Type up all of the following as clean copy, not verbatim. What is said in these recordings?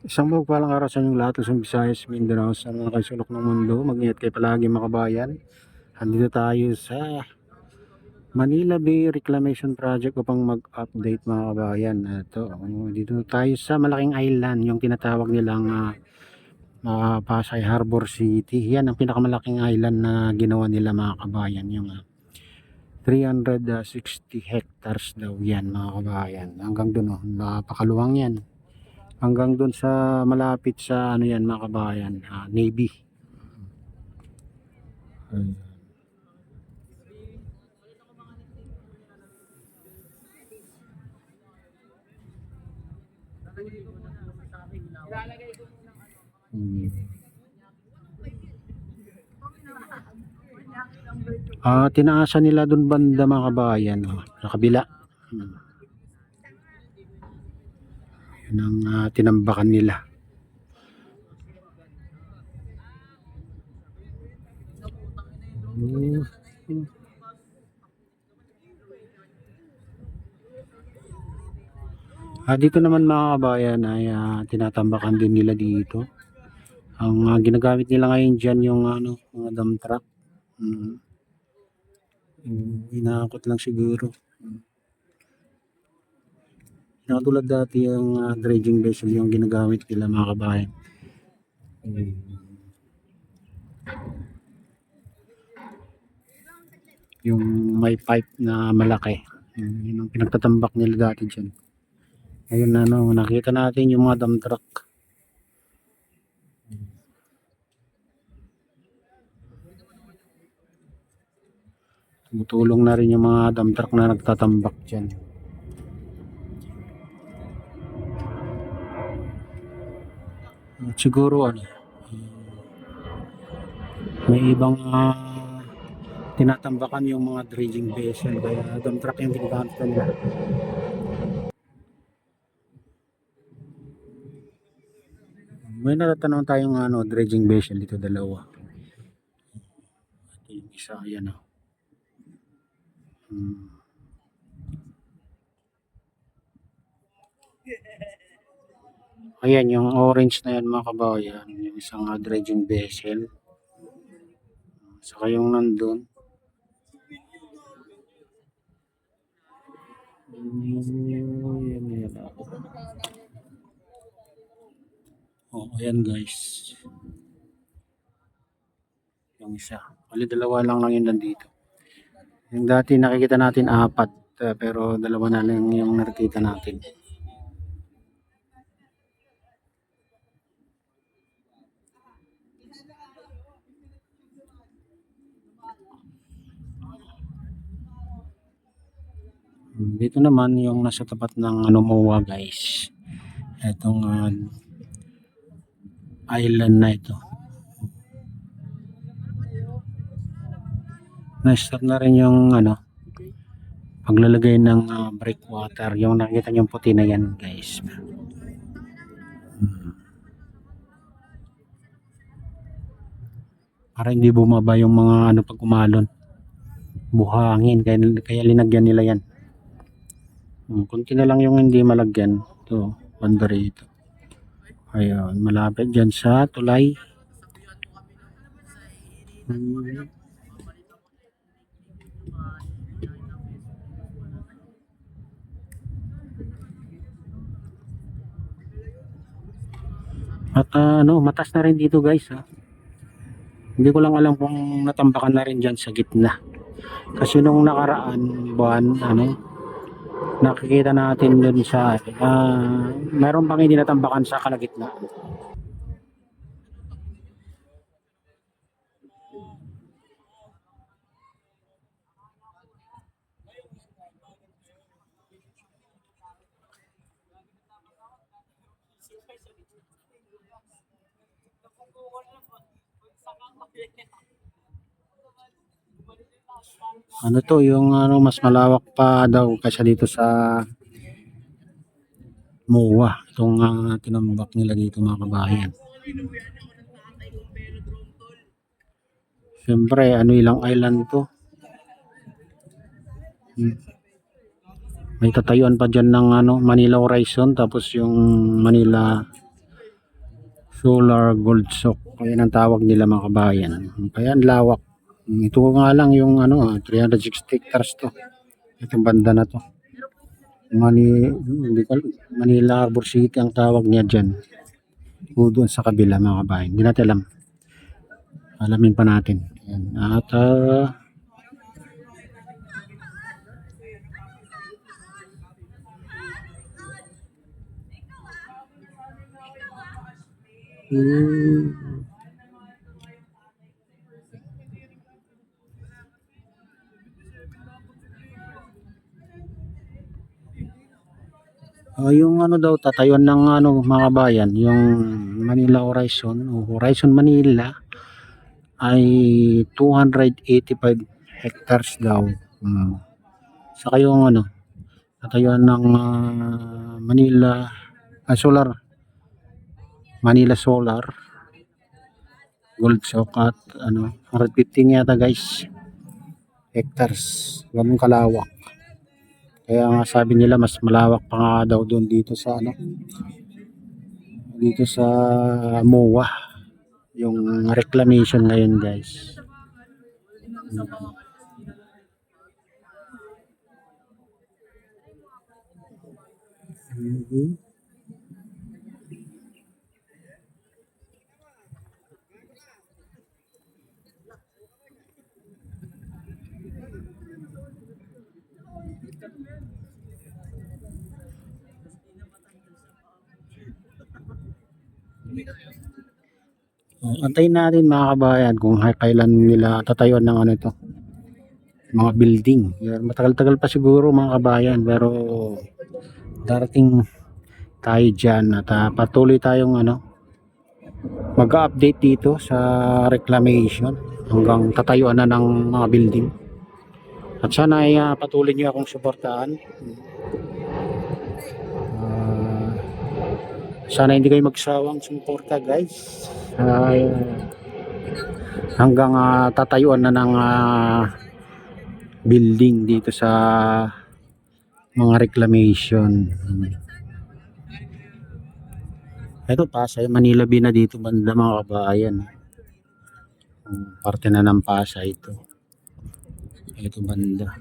Isang mapagpalang araw sa inyong lahat, Luzon, Visayas, Mindanao, sa mga kaisulok ng mundo. Mag-ingat kayo palagi mga kabayan. Andito tayo sa Manila Bay Reclamation Project upang mag-update mga kabayan. Ito, dito tayo sa malaking island, yung tinatawag nilang Pasay Harbor City. Yan ang pinakamalaking island na ginawa nila mga kabayan. Yung 360 hectares daw yan mga kabayan. Hanggang doon, napakaluwang yan. Hanggang doon sa malapit sa ano yan mga kabayan, Navy. Tinaasan nila doon banda mga kabayan, sa kabila. Yun ang tinambakan nila. Dito naman mga kabayan ay tinatambakan din nila dito. Ang ginagamit nila ngayon dyan yung mga dump truck. Inaakot lang siguro. Nakatulad dati yung dredging vessel yung ginagamit nila mga kabayan. Yung may pipe na malaki. Yun ang pinagtatambak nila dati dyan. Ngayon nakita natin yung mga dump truck. Tumutulong na rin yung mga dump truck na nagtatambak dyan. At siguro may ibang tinatambakan yung mga dredging vessel, kaya dump truck yung ginagamit nila. May natatanong tayong dredging vessel dito, dalawa. At yung isa, ayan Ayan yung orange na yan mga kabayan, yung isang dredging vessel. Saka yung nandun. Ayan guys. Yung isa. Bali dalawa lang yun nandito. Yung dati nakikita natin 4, pero dalawa na lang yung nakikita natin. Dito naman yung nasa tapat ng MOA guys. Itong island na ito. Na-start na rin yung paglalagay ng breakwater. Yung nakita nyo yung puti na yan guys. Para hindi bumaba yung mga pag umalon. Buhangin. Kaya linagyan nila yan. Kunti na lang yung hindi malagyan. Ito, banda rito. Ayun, malapit dyan sa tulay. At matas na rin dito guys. Hindi ko lang alam kung natambakan na rin dyan sa gitna. Kasi nung nakaraan buwan, nakikita natin dun sa meron pang hindi natambakan sa kalagitnaan. To yung mas malawak pa daw kaysa dito sa MOA, itong tinambak nila dito mga kabayan. Siyempre ilang island to. May tatayuan pa dyan ng Manila Horizon, tapos yung Manila Solar gold sock. Kaya ang tawag nila mga kabayan. Kaya ang lawak. Ito nga lang yung 360 hectares to. Itong banda na to. Hindi ko, Manila Harbor City ang tawag niya dyan. O doon sa kabila mga kabayan. Hindi natin alam. Alamin pa natin. Ayan. At yung daw tatayuan ng mga kabayan, yung Manila Horizon o Horizon Manila ay 285 hectares daw. Saka yung tatayuan ng Manila Solar Gold Sock at 115 yata guys hectares. Ganun kalawak. Kaya nga sabi nila mas malawak pa nga daw doon dito sa MOA yung reclamation ngayon guys. Antayin natin mga kabayan kung kailan nila tatayuan ng ito, mga building. Matagal-tagal pa siguro mga kabayan, pero darating tayo dyan at patuloy tayong mag-update dito sa reclamation hanggang tatayuan na ng mga building. At sana ay patuloy nyo akong suportahan. Sana hindi kayo magsawang sumuporta guys. Hanggang tatayuan na ng building dito sa mga reclamation. Ito Pasay, Manila Bay na dito banda mga kabayan. Parte na ng Pasay ito. Ito banda.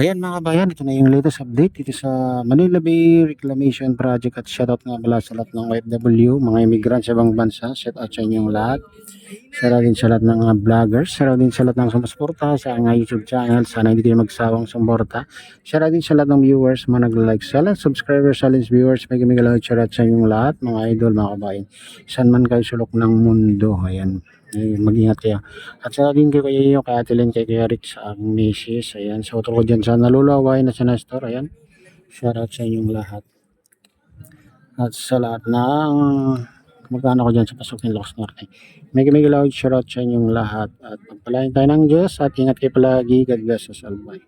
Ayan mga kabayan, ito na yung latest update dito sa Manila Bay Reclamation Project at shoutout nga pala sa lahat ng OFW, mga immigrant sa ibang bansa, shoutout sa inyong lahat. Shoutout din sa lahat ng vloggers, shoutout din sa lahat ng sumusuporta sa aking YouTube channel, sana hindi kayo magsawang sumuporta. Shoutout din sa lahat ng viewers, mga nag-like, sa lahat subscribers, sa lahat viewers, may gamigalang shoutout sa inyong lahat, mga idol, mga kabayan. Saan man kayo sulok ng mundo, ayan. Mag-ingat kayo. At sa din kayo kay Ate Len, kay Rick sa aking misis. Ayan, sa utol ko dyan sa nalulaway na sa Nestor. Ayan, shoutout sa inyong lahat. At sa lahat ng magkano ko dyan sa pasok ng Locos Norte. May galaw shoutout sa inyong lahat. At pagpalain tayo ng Diyos at ingat kayo palagi. God bless us all. Bye.